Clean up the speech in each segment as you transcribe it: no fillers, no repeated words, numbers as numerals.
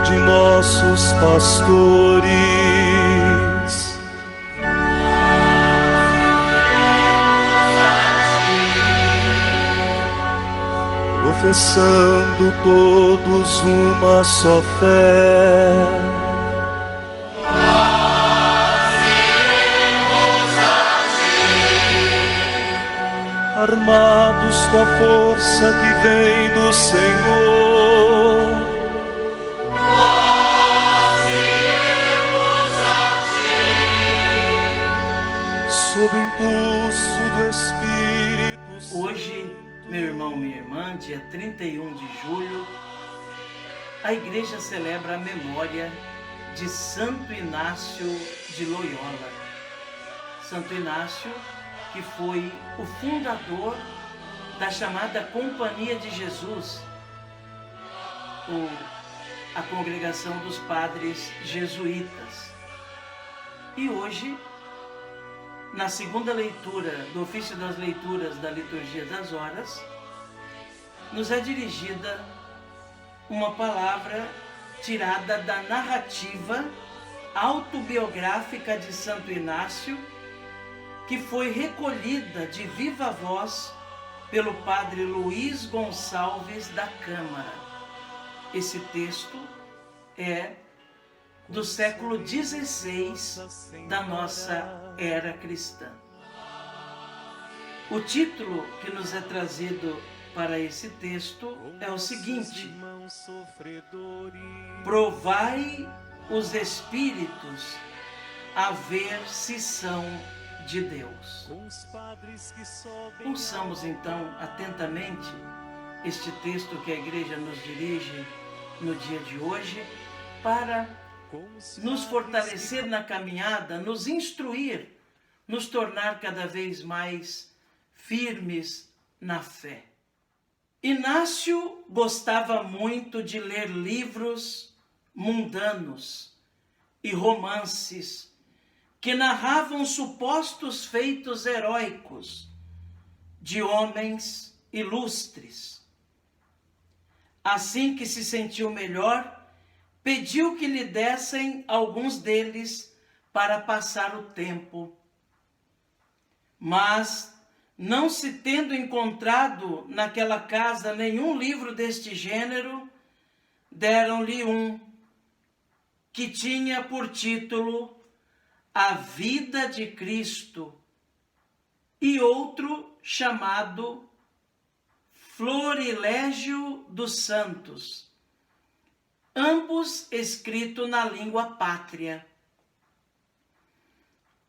de nossos pastores. Professando todos uma só fé, armados com a força que vem do Senhor, sob impulso do Espírito. Hoje, meu irmão, minha irmã, dia 31 de julho, a igreja celebra a memória de Santo Inácio de Loyola. Santo Inácio, que foi o fundador da chamada Companhia de Jesus, ou a congregação dos padres jesuítas. E hoje, na segunda leitura do ofício das leituras da liturgia das horas, nos é dirigida uma palavra tirada da narrativa autobiográfica de Santo Inácio, que foi recolhida de viva voz pelo padre Luiz Gonçalves da Câmara. Esse texto é do século XVI da nossa era cristã. O título que nos é trazido para esse texto é o seguinte: Provai os espíritos a ver se são de Deus. Ouçamos então atentamente este texto que a igreja nos dirige no dia de hoje para nos fortalecer na caminhada, nos instruir, nos tornar cada vez mais firmes na fé. Inácio gostava muito de ler livros mundanos e romances que narravam supostos feitos heróicos de homens ilustres. Assim que se sentiu melhor, pediu que lhe dessem alguns deles para passar o tempo. Mas, não se tendo encontrado naquela casa nenhum livro deste gênero, deram-lhe um que tinha por título A Vida de Cristo e outro chamado Florilégio dos Santos, ambos escritos na língua pátria.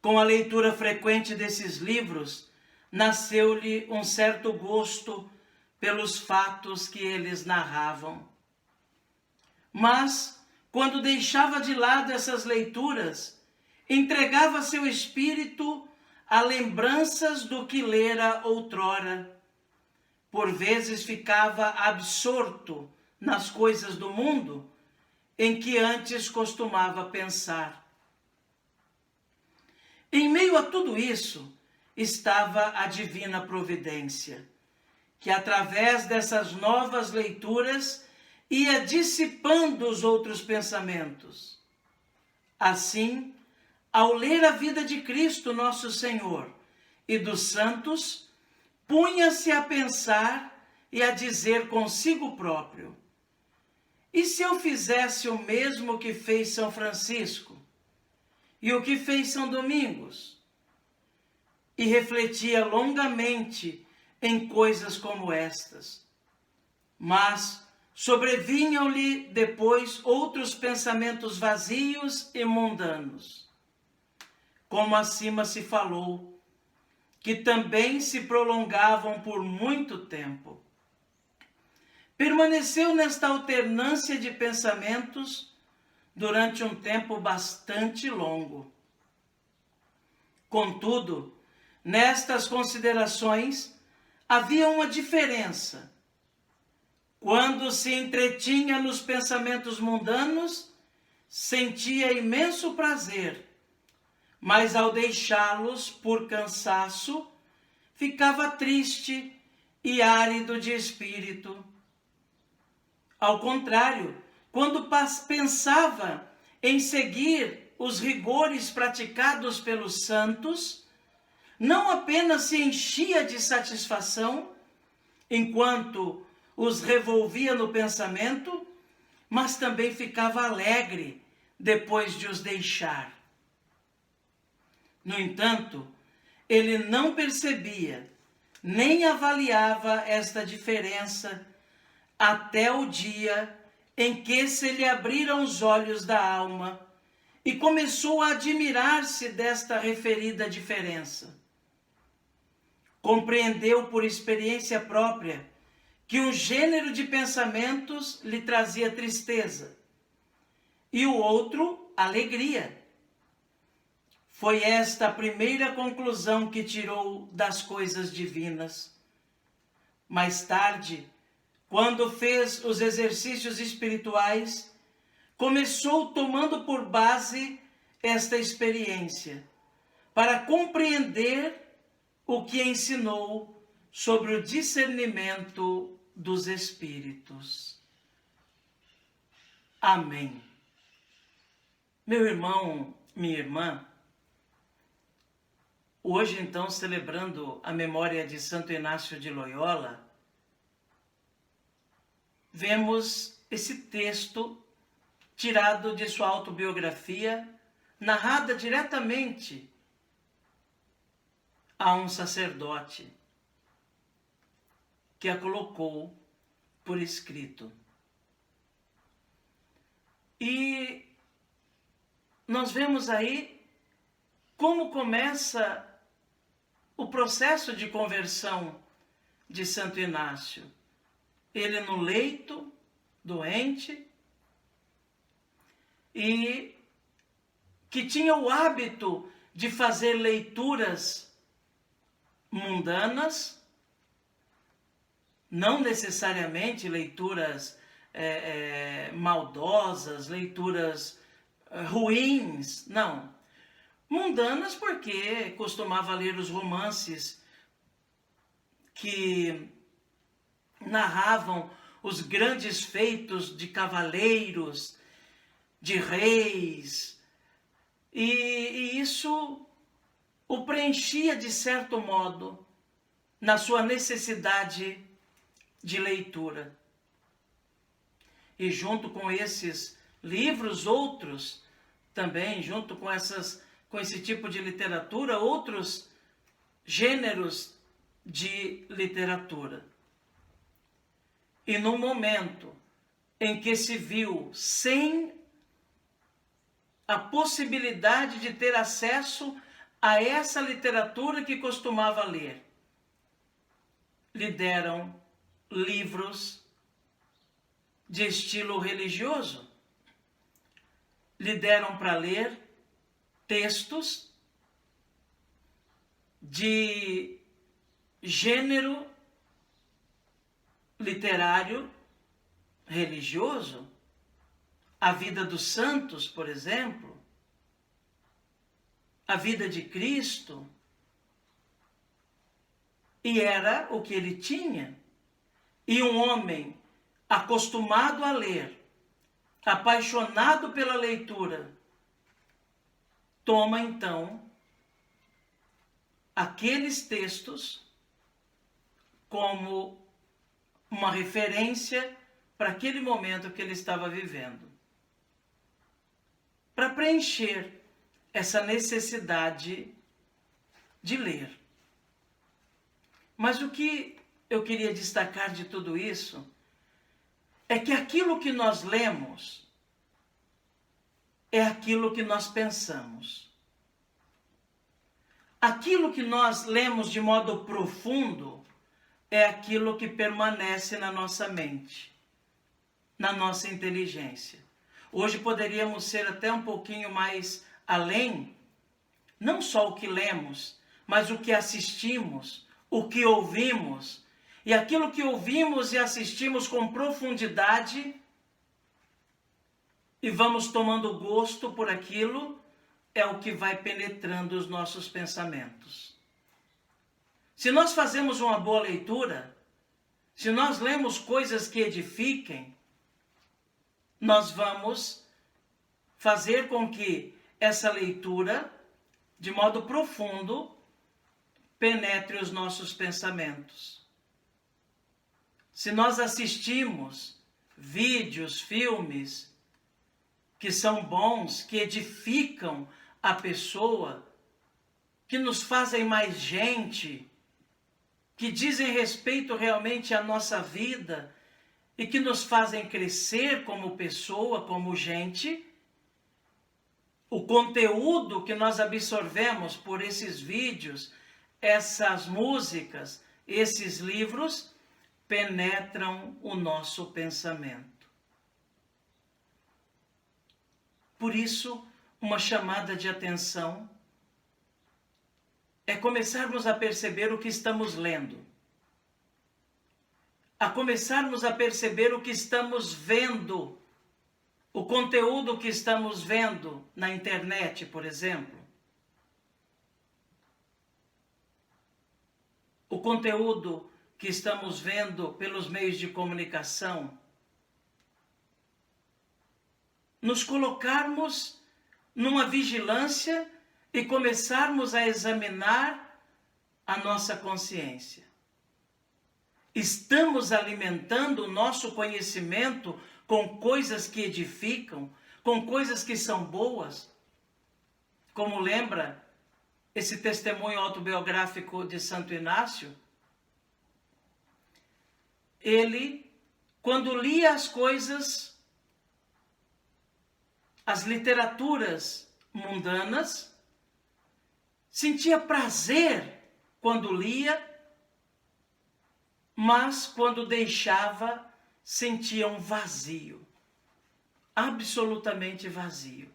Com a leitura frequente desses livros, nasceu-lhe um certo gosto pelos fatos que eles narravam. Mas, quando deixava de lado essas leituras, entregava seu espírito a lembranças do que lera outrora. Por vezes ficava absorto nas coisas do mundo em que antes costumava pensar. Em meio a tudo isso estava a divina providência, que através dessas novas leituras ia dissipando os outros pensamentos. Assim, ao ler a vida de Cristo nosso Senhor e dos santos, punha-se a pensar e a dizer consigo próprio: e se eu fizesse o mesmo que fez São Francisco? E o que fez São Domingos? E refletia longamente em coisas como estas. Mas sobrevinham-lhe depois outros pensamentos vazios e mundanos, como acima se falou, que também se prolongavam por muito tempo. Permaneceu nesta alternância de pensamentos durante um tempo bastante longo. Contudo, nestas considerações havia uma diferença. Quando se entretinha nos pensamentos mundanos, sentia imenso prazer, mas ao deixá-los por cansaço, ficava triste e árido de espírito. Ao contrário, quando pensava em seguir os rigores praticados pelos santos, não apenas se enchia de satisfação, enquanto os revolvia no pensamento, mas também ficava alegre depois de os deixar. No entanto, ele não percebia, nem avaliava esta diferença até o dia em que se lhe abriram os olhos da alma e começou a admirar-se desta referida diferença. Compreendeu por experiência própria que um gênero de pensamentos lhe trazia tristeza e o outro alegria. Foi esta a primeira conclusão que tirou das coisas divinas. Mais tarde, quando fez os exercícios espirituais, começou tomando por base esta experiência, para compreender o que ensinou sobre o discernimento dos espíritos. Amém. Meu irmão, minha irmã, hoje então, celebrando a memória de Santo Inácio de Loyola, vemos esse texto tirado de sua autobiografia, narrada diretamente a um sacerdote que a colocou por escrito. E nós vemos aí como começa o processo de conversão de Santo Inácio. Ele no leito, doente, e que tinha o hábito de fazer leituras mundanas, não necessariamente leituras maldosas, leituras ruins, não. Mundanas porque costumava ler os romances que narravam os grandes feitos de cavaleiros, de reis, e isso o preenchia de certo modo na sua necessidade de leitura. E junto com esses livros, outros também, junto com esse tipo de literatura, outros gêneros de literatura. E no momento em que se viu sem a possibilidade de ter acesso a essa literatura que costumava ler, lhe deram livros de estilo religioso, lhe deram para ler textos de gênero literário religioso, a vida dos santos, por exemplo, a vida de Cristo, e era o que ele tinha. E um homem acostumado a ler, apaixonado pela leitura, toma então aqueles textos como uma referência para aquele momento que ele estava vivendo, para preencher essa necessidade de ler. Mas o que eu queria destacar de tudo isso é que aquilo que nós lemos é aquilo que nós pensamos. Aquilo que nós lemos de modo profundo é aquilo que permanece na nossa mente, na nossa inteligência. Hoje poderíamos ser até um pouquinho mais além, não só o que lemos, mas o que assistimos, o que ouvimos. E aquilo que ouvimos e assistimos com profundidade e vamos tomando gosto por aquilo, é o que vai penetrando os nossos pensamentos. Se nós fazemos uma boa leitura, se nós lemos coisas que edifiquem, nós vamos fazer com que essa leitura, de modo profundo, penetre os nossos pensamentos. Se nós assistimos vídeos, filmes que são bons, que edificam a pessoa, que nos fazem mais gente, que dizem respeito realmente à nossa vida e que nos fazem crescer como pessoa, como gente, o conteúdo que nós absorvemos por esses vídeos, essas músicas, esses livros, penetram o nosso pensamento. Por isso, uma chamada de atenção é começarmos a perceber o que estamos lendo, a começarmos a perceber o que estamos vendo, o conteúdo que estamos vendo na internet, por exemplo. O conteúdo que estamos vendo pelos meios de comunicação. Nos colocarmos numa vigilância e começarmos a examinar a nossa consciência. Estamos alimentando o nosso conhecimento com coisas que edificam, com coisas que são boas? Como lembra esse testemunho autobiográfico de Santo Inácio? Ele, quando lia as coisas, as literaturas mundanas, sentia prazer quando lia, mas quando deixava, sentia um vazio, absolutamente vazio.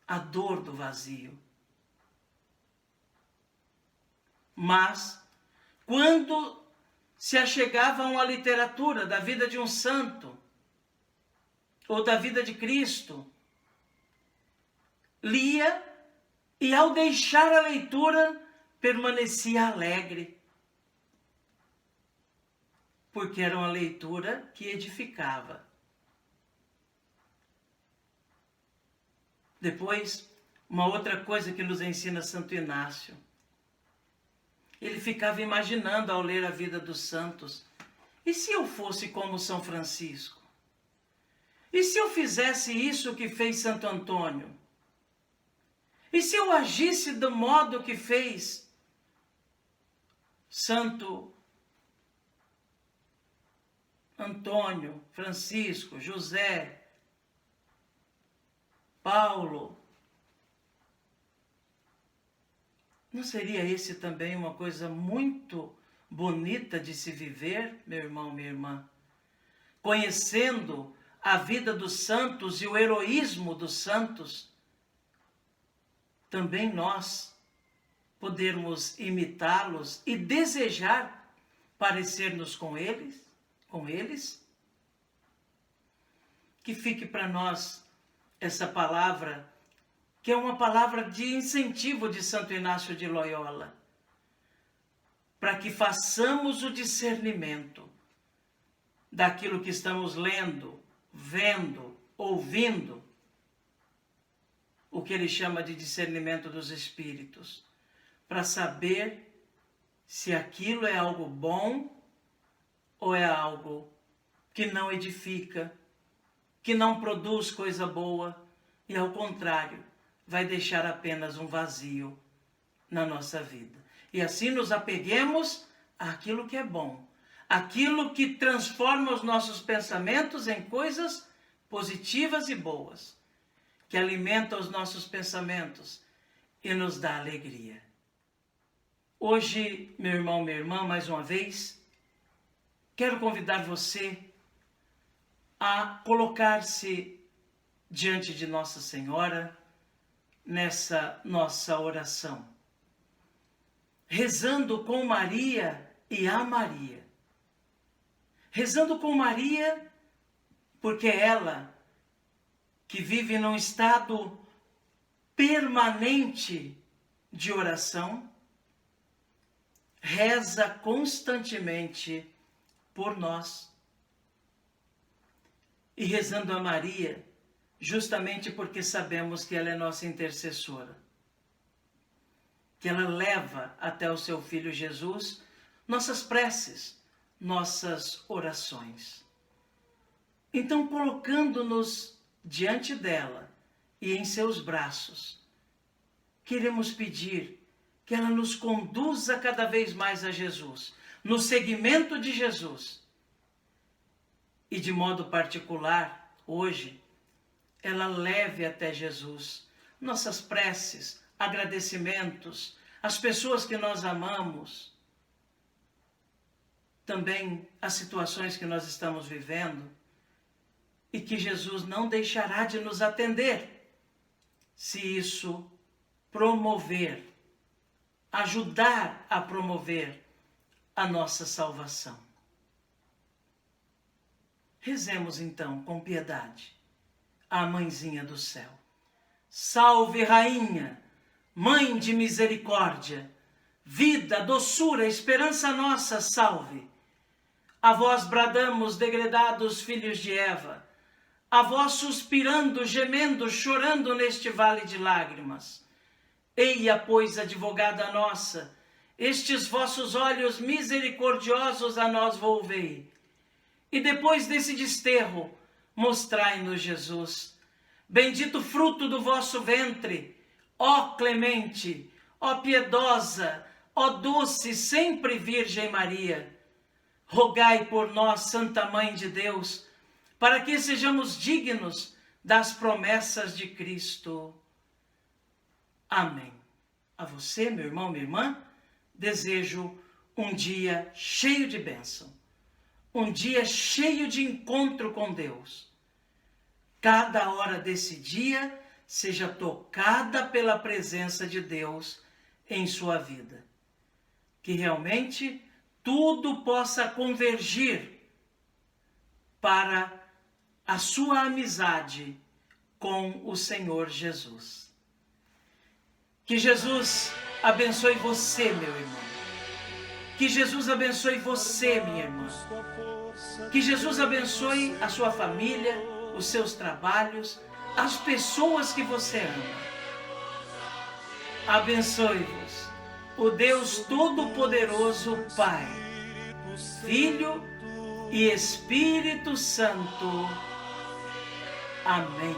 A dor do vazio. Mas, quando se achegava a uma literatura da vida de um santo, ou da vida de Cristo, lia e ao deixar a leitura permanecia alegre, porque era uma leitura que edificava. Depois, uma outra coisa que nos ensina Santo Inácio, ele ficava imaginando ao ler a vida dos santos, e se eu fosse como São Francisco? E se eu fizesse isso que fez Santo Antônio? E se eu agisse do modo que fez Santo Antônio, Francisco, José, Paulo? Não seria esse também uma coisa muito bonita de se viver, meu irmão, minha irmã? Conhecendo a vida dos santos e o heroísmo dos santos, também nós podermos imitá-los e desejar parecer-nos com eles? Que fique para nós essa palavra, que é uma palavra de incentivo de Santo Inácio de Loyola, para que façamos o discernimento daquilo que estamos lendo, vendo, ouvindo, o que ele chama de discernimento dos espíritos, para saber se aquilo é algo bom ou é algo que não edifica, que não produz coisa boa e, ao contrário, vai deixar apenas um vazio na nossa vida. E assim nos apeguemos àquilo que é bom, aquilo que transforma os nossos pensamentos em coisas positivas e boas, que alimenta os nossos pensamentos e nos dá alegria. Hoje, meu irmão, minha irmã, mais uma vez, quero convidar você a colocar-se diante de Nossa Senhora nessa nossa oração, rezando com Maria e a Maria. Rezando com Maria, porque ela, que vive num estado permanente de oração, reza constantemente por nós, e rezando a Maria, justamente porque sabemos que ela é nossa intercessora, que ela leva até o seu Filho Jesus nossas preces, nossas orações. Então, colocando-nos diante dela e em seus braços, queremos pedir que ela nos conduza cada vez mais a Jesus, no seguimento de Jesus. E de modo particular, hoje, ela leve até Jesus nossas preces, agradecimentos, as pessoas que nós amamos, também as situações que nós estamos vivendo, e que Jesus não deixará de nos atender, se isso promover, ajudar a promover a nossa salvação. Rezemos então com piedade à Mãezinha do céu. Salve, Rainha, Mãe de misericórdia, vida, doçura, esperança nossa, salve. A vós bradamos, degredados filhos de Eva, a vós suspirando, gemendo, chorando neste vale de lágrimas. Eia, pois, advogada nossa, estes vossos olhos misericordiosos a nós volvei. E depois desse desterro, mostrai-nos Jesus. Bendito fruto do vosso ventre, ó clemente, ó piedosa, ó doce, sempre Virgem Maria. Rogai por nós, Santa Mãe de Deus, para que sejamos dignos das promessas de Cristo. Amém. A você, meu irmão, minha irmã, desejo um dia cheio de bênção, um dia cheio de encontro com Deus. Cada hora desse dia seja tocada pela presença de Deus em sua vida. Que realmente tudo possa convergir para a sua amizade com o Senhor Jesus. Que Jesus abençoe você, meu irmão. Que Jesus abençoe você, minha irmã. Que Jesus abençoe a sua família, os seus trabalhos, as pessoas que você ama. Abençoe-vos o Deus Todo-Poderoso, Pai, Filho e Espírito Santo. Amém.